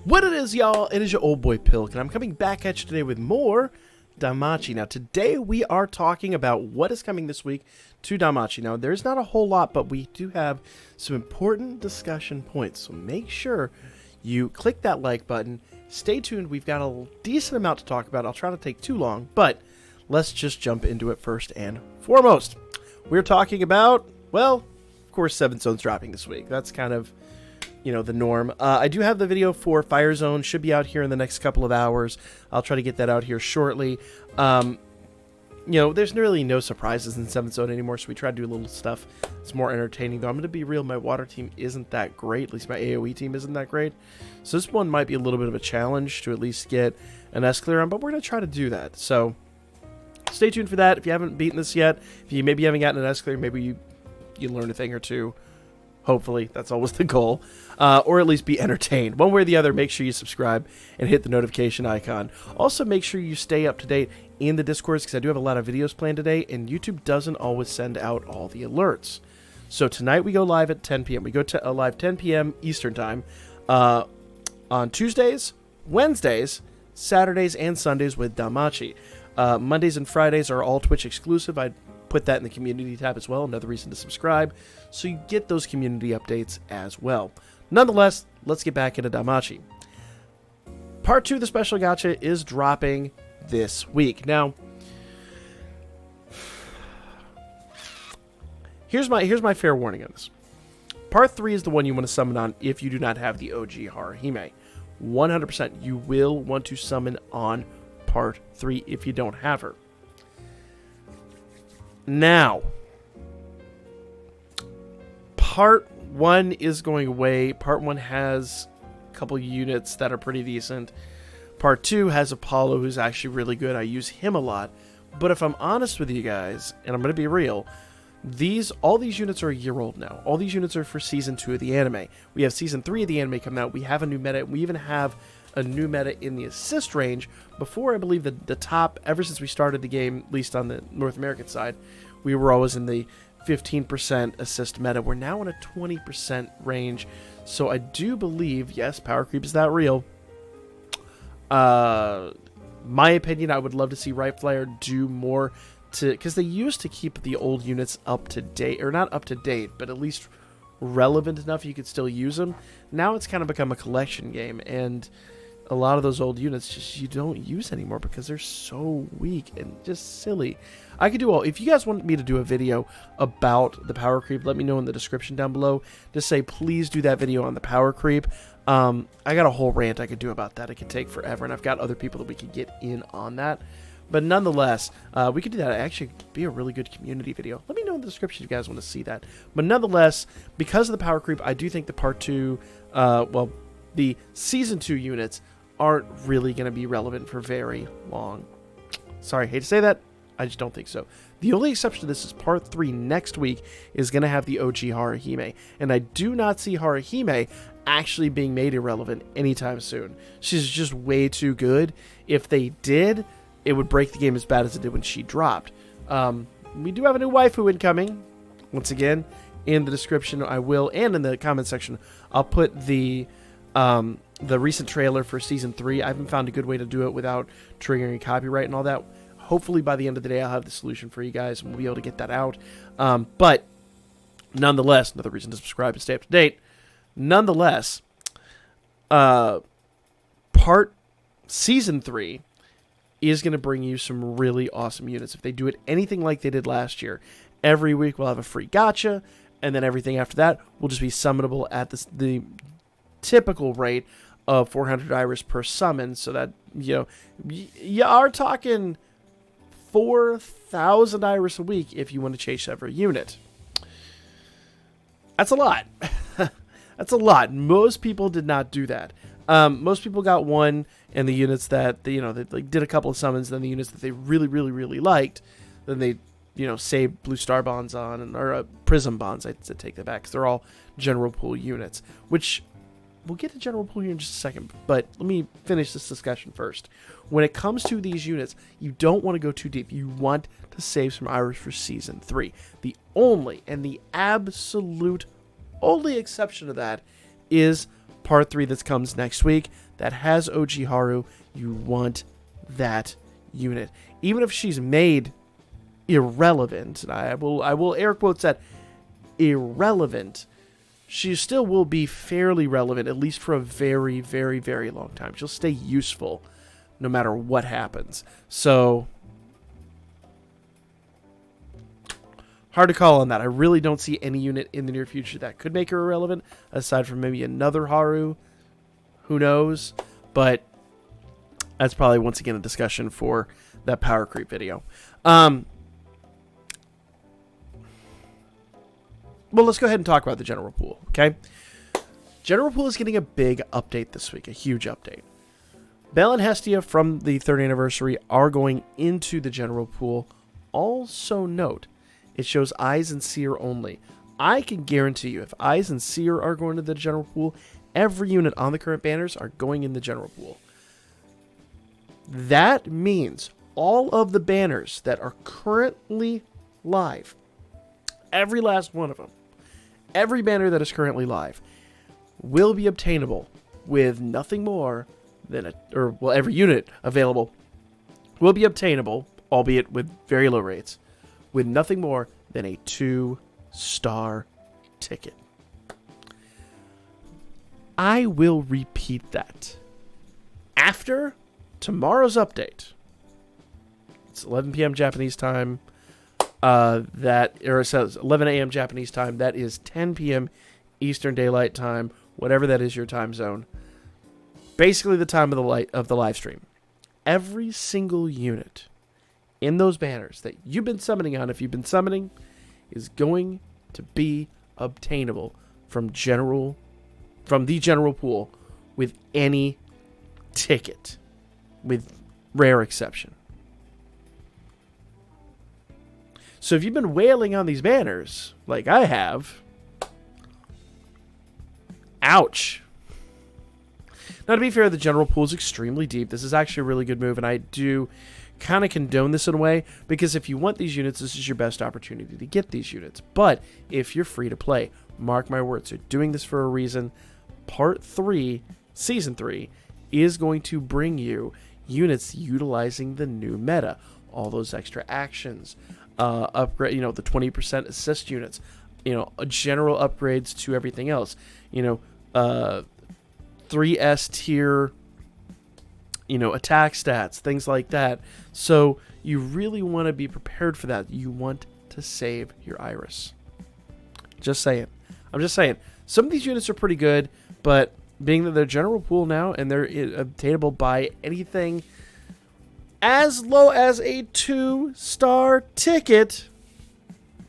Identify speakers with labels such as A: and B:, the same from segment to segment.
A: What it is, y'all, it is your old boy Pilk, and I'm coming back at you today with more Damachi. Now, today we are talking about what is coming this week to Damachi. Now, there's not a whole lot, but we do have some important discussion points, so make sure you click that like button. Stay tuned, we've got a decent amount to talk about. I'll try to take too long, but let's just jump into it first and foremost. We're talking about, well, of course, 7 Zone's dropping this week. That's kind of, you know, the norm. I do have the video for Fire Zone. Should be out here in the next couple of hours. I'll try to get that out here shortly. You know, there's really no surprises in 7th Zone anymore, so we try to do a little stuff that's more entertaining. Though I'm going to be real, my water team isn't that great. At least my AoE team isn't that great. So this one might be a little bit of a challenge to at least get an S-Clear on, but we're going to try to do that. So stay tuned for that. If you haven't beaten this yet, if you maybe haven't gotten an S-Clear, maybe you learn a thing or two. Hopefully, that's always the goal. Or at least be entertained. One way or the other, make sure you subscribe and hit the notification icon. Also, make sure you stay up to date in the Discords, because I do have a lot of videos planned today, and YouTube doesn't always send out all the alerts. So tonight we go live at 10 p.m. We go to live 10 p.m. Eastern Time on Tuesdays, Wednesdays, Saturdays, and Sundays with Damachi. Mondays and Fridays are all Twitch exclusive. I put that in the community tab as well, another reason to subscribe, so you get those community updates as well. Nonetheless, let's get back into Damachi. Part 2 of the special gacha is dropping this week. Now, here's my fair warning on this. Part 3 is the one you want to summon on if you do not have the OG Haruhime. 100% you will want to summon on Part 3 if you don't have her. Now, Part 1 is going away. Part 1 has a couple units that are pretty decent. Part 2 has Apollo, who's actually really good. I use him a lot. But if I'm honest with you guys, and I'm going to be real, all these units are a year old now. All these units are for Season 2 of the anime. We have Season 3 of the anime coming out. We have a new meta. We even have a new meta in the assist range. Before, I believe the top, ever since we started the game, at least on the North American side, we were always in the 15% assist meta. We're now in a 20% range. So I do believe, yes, power creep is that real. My opinion, I would love to see Right Flyer do more because they used to keep the old units up to date, or not up to date, but at least relevant enough you could still use them. Now it's kind of become a collection game, and a lot of those old units just you don't use anymore because they're so weak and just silly. I could do all. If you guys want me to do a video about the power creep, let me know in the description down below. Just say please do that video on the power creep. I got a whole rant I could do about that. It could take forever, and I've got other people that we could get in on that. But nonetheless, we could do that. Actually, be a really good community video. Let me know in the description if you guys want to see that. But nonetheless, because of the power creep, I do think the Part 2, well, the Season 2 units aren't really going to be relevant for very long. Sorry, hate to say that. I just don't think so. The only exception to this is Part 3 next week is going to have the OG Haruhime. And I do not see Haruhime actually being made irrelevant anytime soon. She's just way too good. If they did, it would break the game as bad as it did when she dropped. We do have a new waifu incoming. Once again, in the description I will, and in the comment section, I'll put the recent trailer for Season 3. I haven't found a good way to do it without triggering copyright and all that. Hopefully by the end of the day I'll have the solution for you guys and we'll be able to get that out. But nonetheless, another reason to subscribe and stay up to date. Nonetheless, Season 3 is going to bring you some really awesome units. If they do it anything like they did last year, every week we'll have a free gacha, and then everything after that will just be summonable at the typical rate of 400 iris per summon, so that, you know, you are talking 4,000 iris a week if you want to chase every unit. That's a lot. That's a lot. Most people did not do that. Most people got one, and the units that they, they like did a couple of summons, then the units that they really, really, really liked, then they, saved Blue Star Bonds on, or Prism Bonds. I take that back because they're all general pool units, which we'll get to general pool here in just a second. But let me finish this discussion first. When it comes to these units, you don't want to go too deep. You want to save some iris for Season 3. The only and the absolute only exception to that is part 3 that comes next week that has OG Haru, you want that unit. Even if she's made irrelevant, and I will air quotes that irrelevant, she still will be fairly relevant, at least for a very, very, very long time. She'll stay useful no matter what happens. So, hard to call on that. I really don't see any unit in the near future that could make her irrelevant, aside from maybe another Haru. Who knows? But that's probably, once again, a discussion for that power creep video. Well, let's go ahead and talk about the general pool, okay? General pool is getting a big update this week, a huge update. Belle and Hestia from the 3rd anniversary are going into the general pool. Also note, it shows Eyes and Seer only. I can guarantee you, if Eyes and Seer are going to the general pool, every unit on the current banners are going in the general pool. That means all of the banners that are currently live, every last one of them, every banner that is currently live, will be obtainable with nothing more than every unit available will be obtainable, albeit with very low rates, with nothing more than a 2-star ticket. I will repeat that. After tomorrow's update, it's 11 p.m. Japanese time. It says 11 a.m. Japanese time. That is 10 p.m. Eastern Daylight Time, whatever that is your time zone. Basically, the time of the live stream. Every single unit in those banners that you've been summoning on, if you've been summoning, is going to be obtainable from the general pool with any ticket, with rare exception. So if you've been wailing on these banners, like I have, ouch. Now, to be fair, the general pool is extremely deep. This is actually a really good move, and I do kind of condone this in a way, because if you want these units, this is your best opportunity to get these units. But if you're free to play, mark my words, they're doing this for a reason. Part 3, Season 3, is going to bring you units utilizing the new meta. All those extra actions, upgrade, the 20% assist units, general upgrades to everything else, 3S tier, attack stats, things like that. So you really want to be prepared for that. You want to save your Iris. Just saying. I'm just saying. Some of these units are pretty good, but being that they're general pool now and they're obtainable by anything as low as a 2-star ticket,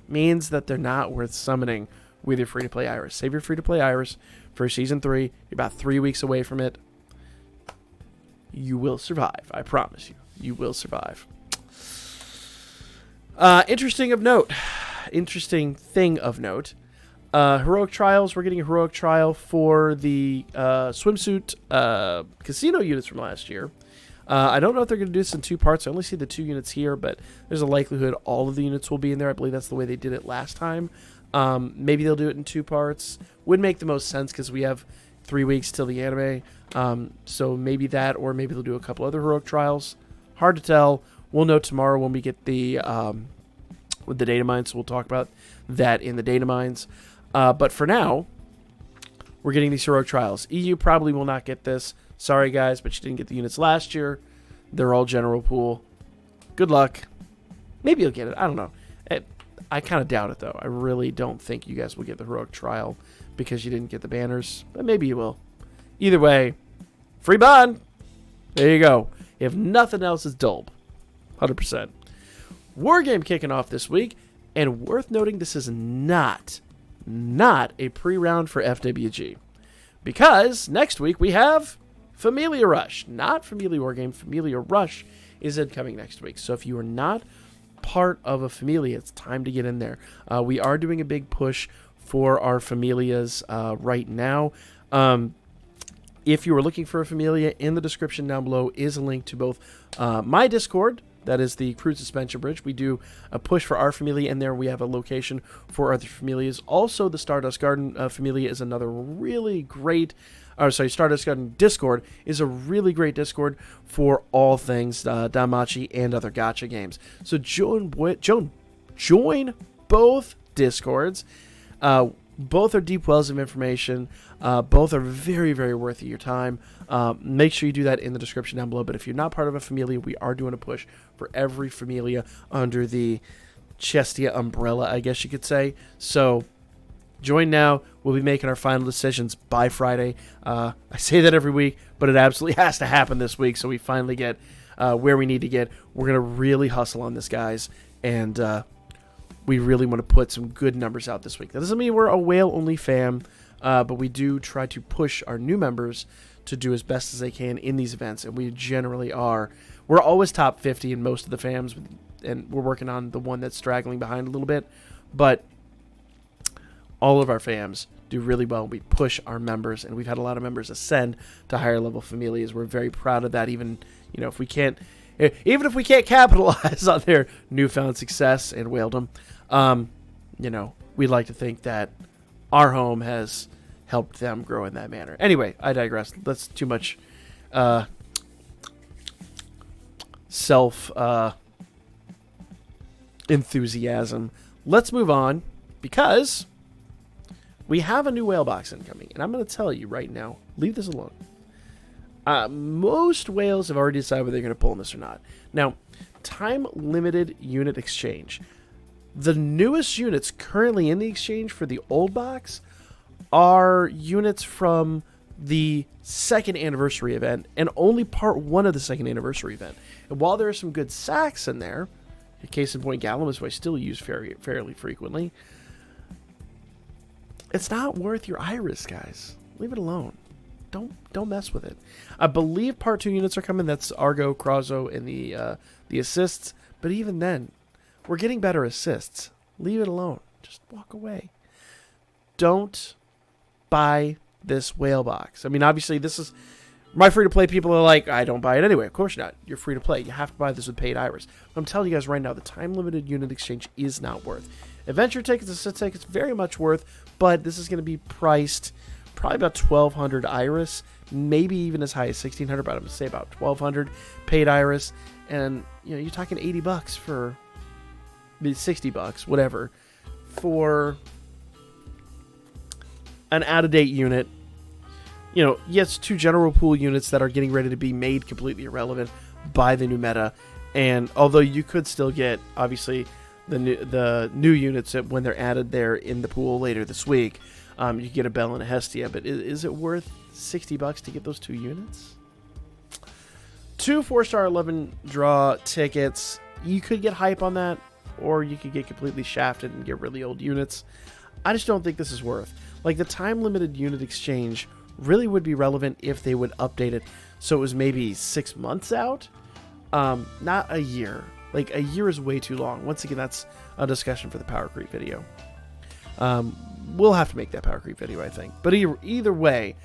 A: means that they're not worth summoning with your free-to-play Iris. Save your free-to-play Iris for Season 3. You're about 3 weeks away from it. You will survive. I promise you. You will survive. Interesting thing of note. Heroic Trials. We're getting a Heroic Trial for the swimsuit casino units from last year. I don't know if they're going to do this in 2 parts. I only see the 2 units here, but there's a likelihood all of the units will be in there. I believe that's the way they did it last time. Maybe they'll do it in 2 parts. Would make the most sense because we have 3 weeks till the anime. So maybe that, or maybe they'll do a couple other Heroic Trials. Hard to tell. We'll know tomorrow when we get the with the data mines. So we'll talk about that in the data mines. But for now, we're getting these Heroic Trials. EU probably will not get this. Sorry, guys, but you didn't get the units last year. They're all general pool. Good luck. Maybe you'll get it. I don't know. I kind of doubt it, though. I really don't think you guys will get the Heroic Trial because you didn't get the banners. But maybe you will. Either way, free bond. There you go. If nothing else, it's Dolb. 100%. Wargame kicking off this week. And worth noting, this is not a pre-round for FWG. Because next week we have Familia Rush. Not Familia Wargame. Familia Rush is incoming next week. So if you are not part of a Familia, it's time to get in there. We are doing a big push for our Familias right now. If you are looking for a Familia, in the description down below is a link to both my Discord, That is the crude suspension bridge. We do a push for our Familia, and there we have a location for other Familias. Also, the Stardust Garden Familia is another really great... Stardust Garden Discord is a really great Discord for all things Damachi and other gacha games. So join both Discords. Both are deep wells of information. Both are very, very worth your time. Make sure you do that in the description down below. But if you're not part of a Familia, we are doing a push for every Familia under the Chestia umbrella, I guess you could say. So join now. We'll be making our final decisions by Friday. I say that every week, but it absolutely has to happen this week. So we finally get where we need to get. We're going to really hustle on this, guys. And we really want to put some good numbers out this week. That doesn't mean we're a whale-only fam, but we do try to push our new members to do as best as they can in these events, and we generally are. We're always top 50 in most of the fams, and we're working on the one that's straggling behind a little bit, but all of our fams do really well. We push our members, and we've had a lot of members ascend to higher level familias. We're very proud of that, even if we can't capitalize on their newfound success and whaledom. We'd like to think that our home has helped them grow in that manner. Anyway, I digress. That's too much self enthusiasm. Let's move on, because we have a new Whalebox incoming, and I'm going to tell you right now, leave this alone. Most whales have already decided whether they're going to pull this or not. Now, time-limited unit exchange. The newest units currently in the exchange for the old box are units from the second anniversary event, and only part 1 of the second anniversary event. And while there are some good sacks in there, case in point, Gallimimus, who I still use fairly frequently, it's not worth your iris, guys. Leave it alone. Don't mess with it. I believe part 2 units are coming. That's Argo, Krazo, and the assists. But even then, we're getting better assists. Leave it alone. Just walk away. Don't buy this Whalebox. I mean, obviously, this is my free-to-play. People are like, I don't buy it anyway. Of course not. You're free to play. You have to buy this with paid iris. But I'm telling you guys right now, the time-limited unit exchange is not worth. Adventure tickets, assist tickets, very much worth. But this is going to be priced probably about 1,200 iris, maybe even as high as 1,600, but I'm going to say about 1,200 paid iris. And, you're talking $80 for, $60, whatever, for an out-of-date unit. Yes, 2 general pool units that are getting ready to be made completely irrelevant by the new meta. And although you could still get, obviously, the new units when they're added there in the pool later this week, you get a Bell and a Hestia, but is it worth $60 to get those 2 units? 2 4-star 11 draw tickets. You could get hype on that, or you could get completely shafted and get really old units. I just don't think this is worth. Like, the time-limited unit exchange really would be relevant if they would update it so it was maybe 6 months out, not a year. Like, a year is way too long. Once again, that's a discussion for the Power Creep video. We'll have to make that Power Creep video, I think. But either way,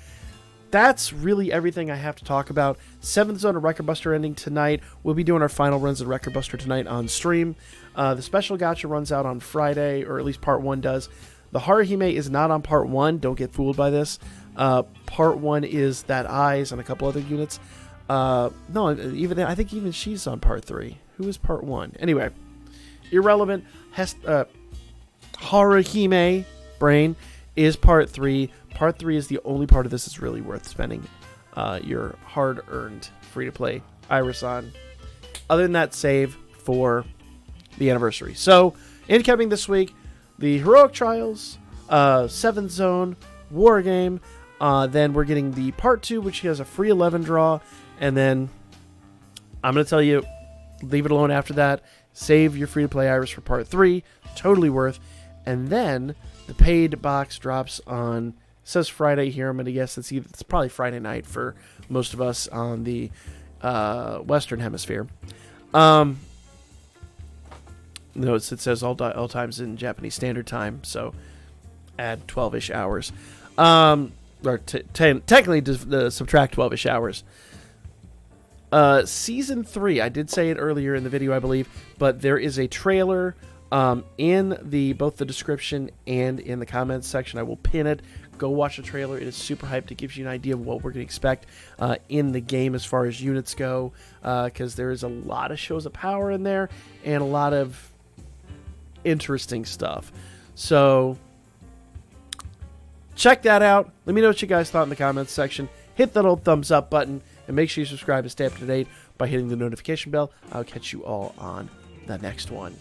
A: that's really everything I have to talk about. 7th Zone of Record Buster ending tonight. We'll be doing our final runs of Record Buster tonight on stream. The special gacha runs out on Friday, or at least part 1 does. The Haruhime is not on part 1. Don't get fooled by this. Part 1 is that Eyes and a couple other units. No, I think even she's on part 3. Who is part 1? Anyway, irrelevant. Haruhime Brain is part 3. Part 3 is the only part of this that's really worth spending your hard-earned free-to-play iris on. Other than that, save for the anniversary. So, incoming this week, the Heroic Trials, 7th Zone, War Game. Then we're getting the part 2, which has a free 11 draw. And then I'm going to tell you, leave it alone after that. Save your free-to-play iris for part 3. Totally worth. And then the paid box drops on, it says Friday here. I'm going to guess it's probably Friday night for most of us on the Western Hemisphere. Notice it says all times in Japanese Standard Time, so add 12-ish hours. Or technically subtract 12-ish hours. Season 3, I did say it earlier in the video, I believe, but there is a trailer in both the description and in the comments section. I will pin it. Go watch the trailer. It is super hyped. It gives you an idea of what we're going to expect in the game as far as units go, because there is a lot of shows of power in there and a lot of interesting stuff. So check that out. Let me know what you guys thought in the comments section. Hit that old thumbs up button, and make sure you subscribe to stay up to date by hitting the notification bell. I'll catch you all on the next one.